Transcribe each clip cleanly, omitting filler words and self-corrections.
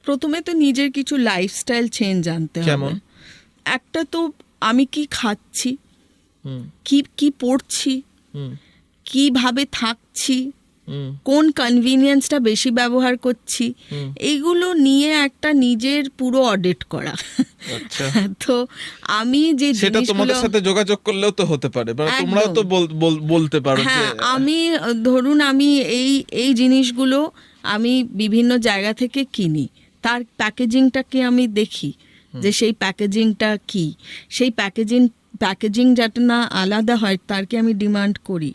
প্রথমে তো নিজের কিছু লাইফস্টাইল চেঞ্জ আনতে হবে। একটা তো আমি কি খাচ্ছি, কি পড়ছি, কিভাবে থাকছি, কোন কনভিনিয়েন্সটা বেশি ব্যবহার করছি, এইগুলো নিয়ে একটা নিজের পুরো অডিট করা। তো আমি যে সেটা তোমাদের সাথে যোগাযোগ করলেও তো হতে পারে, তোমরাও তো বলতে পারো। হ্যাঁ, আমি ধরুন আমি এই জিনিসগুলো আমি বিভিন্ন জায়গা থেকে কিনি, তার প্যাকেজিংটাকে আমি দেখি যে সেই প্যাকেজিংটা কি, সেই প্যাকেজিং যাতে না আলাদা হয় তারকে আমি ডিমান্ড করি।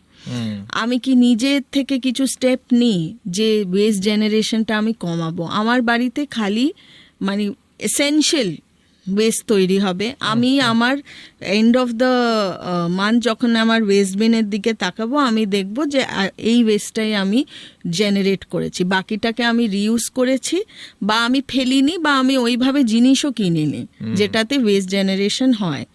আমি কি নিজের থেকে কিছু স্টেপ নিই যে ওয়েস্ট জেনারেশনটা আমি কমাবো। আমার বাড়িতে খালি মানে এসেনশিয়াল ওয়েস্ট তৈরি হবে। আমি আমার এন্ড অফ দ্য মান্থ যখন আমার ওয়েস্ট বিনের দিকে তাকাবো, আমি দেখব যে এই ওয়েস্টটাই আমি জেনারেট করেছি, বাকিটাকে আমি রিউজ করেছি, বা আমি ফেলিনি, বা আমি ওইভাবে জিনিসও কিনিনি যেটাতে ওয়েস্ট জেনারেশন হয়।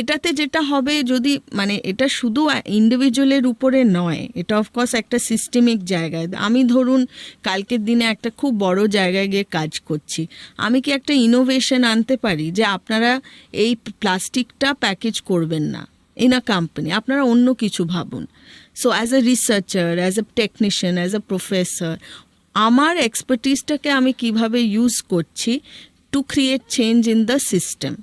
এটাতে যেটা হবে, যদি মানে এটা শুধু ইন্ডিভিজুয়ালের উপরে নয়, এটা অফকোর্স একটা সিস্টেমিক জায়গায়। আমি ধরুন কালকের দিনে একটা খুব বড় জায়গায় গিয়ে কাজ করছি, আমি কি একটা ইনোভেশন আনতে পারি যে আপনারা এই প্লাস্টিকটা প্যাকেজ করবেন না ইন আ কোম্পানি, আপনারা অন্য কিছু ভাবুন। So as a researcher, as a technician, as a professor, আমার এক্সপার্টিসটাকে আমি কিভাবে ইউজ করছি to create change in the system.